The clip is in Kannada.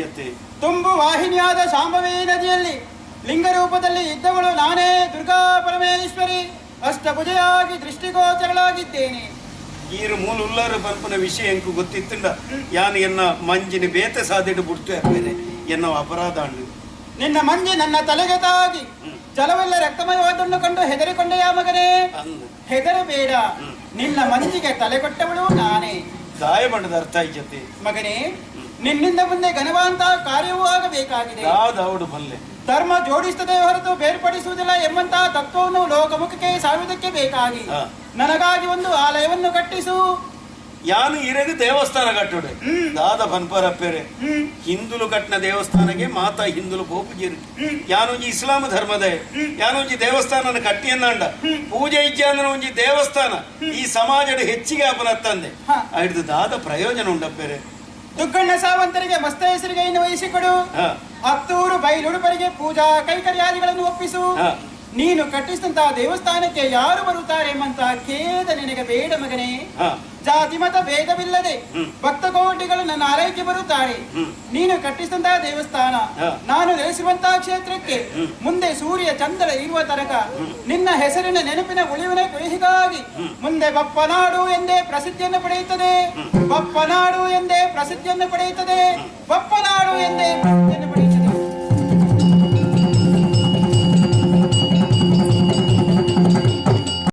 ಜೊತೆ ತುಂಬು ವಾಹಿನಿಯಾದ ಶಾಂಭವಿ ನದಿಯಲ್ಲಿ ಲಿಂಗರೂಪದಲ್ಲಿ ಇದ್ದವಳು ನಾನೇ ದುರ್ಗಾ ಪರಮೇಶ್ವರಿ. ಅಷ್ಟಭುಜೆಯಾಗಿ ದೃಷ್ಟಿಗೋಚರಳಾಗಿದ್ದೇನೆ. ಈರು ಮೂಲ ಉಲ್ಲಾರ ಪಂಪನ ವಿಷಯ ಎಂಕು ಗೊತ್ತಿತ್ತಿಂದ ಯಾನು ಎನ್ನ ಮಂಜಿನ ಬೇತೆ ಸಾದಿಟ್ಟು ಬಿಡ್ತು ಬೇರೆ ಎನ್ನೋ ಅಪರಾಧ ಅಂಡು. ನಿನ್ನ ಮಂಜಿ ನನ್ನ ತಲೆಗೆ ತಾಗಿ ಜಲವೆಲ್ಲ ರಕ್ತಮಯವಾದನ್ನು ಕಂಡು ಹೆದರಿಕೊಂಡೆಯ ಮಗನೇ. ಹೆದರಬೇಡ, ನಿನ್ನ ಮಂಜಿಗೆ ತಲೆ ಕೊಟ್ಟವಳು ನಾನೇ. ಗಾಯ ಮಾಡದ ಅರ್ಥ ಜೊತೆ ಮಗನೇ, ನಿನ್ನಿಂದ ಮುಂದೆ ಘನವಾಂತ ಕಾರ್ಯವೂ ಆಗಬೇಕಾಗಿದೆ. ಯಾವ್ದಾವಡು ಬಲ್ಲೆ ಧರ್ಮ ಜೋಡಿಸುತ್ತದೆ ಹೊರತು ಬೇರ್ಪಡಿಸುವುದಿಲ್ಲ ಎಂಬಂತಹ ತತ್ವವನ್ನು ಲೋಕಮುಖಕ್ಕೆ ಸಾರುವುದಕ್ಕೆ ಬೇಕಾಗಿ ನನಗಾಗಿ ಒಂದು ಆಲಯವನ್ನು ಕಟ್ಟಿಸು. ಯಾನು ಇರೆದು ದೇವಸ್ಥಾನ ಕಟ್ಟುಡೆ ದಾದ ಪನ್ಪರಪ್ಪೆರೆ ಹಿಂದುಲು ಕಟ್ಟಿನ ದೇವಸ್ಥಾನಕ್ಕೆ ಮಾತಾ ಹಿಂದುಲು ಬೋಪುಜಿರು ಯಾನೊಂಜಿ ಇಸ್ಲಾಂ ಧರ್ಮದ ಯಾನೊಂಜಿ ದೇವಸ್ಥಾನ ಕಟ್ಟಿಯನ್ನಂಡ ಪೂಜೆ ಇಜ್ಜೆ ಅಂದ್ರೆ ಒಂಜಿ ದೇವಸ್ಥಾನ ಈ ಸಮಾಜದ ಹೆಚ್ಚಿಗೆ ಅಪನತ್ತಂದೆ ಹಿಡಿದು ದಾದ ಪ್ರಯೋಜನ ಉಂಡಪ್ಪೆರೆ. ದುಗ್ಗಣ್ಣ ಸಾವಂತರಿಗೆ ಮಸ್ತ ಹೆಸರಿಗೆ ಇನ್ನು ವಹಿಸಿಕೊಡು. ಹತ್ತೂರು ಬೈಲುಡುಪರಿಗೆ ಪೂಜಾ ಕೈಕರ್ಯಾದಿಗಳನ್ನು ಒಪ್ಪಿಸು. ನೀನು ಕಟ್ಟಿಸಿದಂತಹ ದೇವಸ್ಥಾನಕ್ಕೆ ಯಾರು ಬರುತ್ತಾರೆ ಎಂಬಂತಹ ಖೇದ ನಿನಗೆ ಬೇಡ ಮಗನೇ. ಜಾತಿ ಮತ ಭೇದವಿಲ್ಲದೆ ಭಕ್ತ ಕೋಟಿಗಳು ನನ್ನ ಆರೈಕೆ ಬರುತ್ತಾರೆ. ನೀನು ಕಟ್ಟಿಸಿದಂತಹ ದೇವಸ್ಥಾನ ನಾನು ನೆಲೆಸಿರುವಂತಹ ಕ್ಷೇತ್ರಕ್ಕೆ ಮುಂದೆ ಸೂರ್ಯ ಚಂದ್ರ ಇರುವ ತನಕ ನಿನ್ನ ಹೆಸರಿನ ನೆನಪಿನ ಉಳಿವಿನ ಕುಳಿಹಿಗಾಗಿ ಮುಂದೆ ಬಪ್ಪನಾಡು ಎಂದೇ ಪ್ರಸಿದ್ಧಿಯನ್ನು ಪಡೆಯುತ್ತದೆ. ಬಪ್ಪನಾಡು ಎಂದೇ ಪ್ರಸಿದ್ಧಿಯನ್ನು ಪಡೆಯುತ್ತದೆ. ಬಪ್ಪನಾಡು ಎಂದೇ ಪ್ರಸಿದ್ಧಿಯನ್ನು ಪಡೆಯುತ್ತದೆ.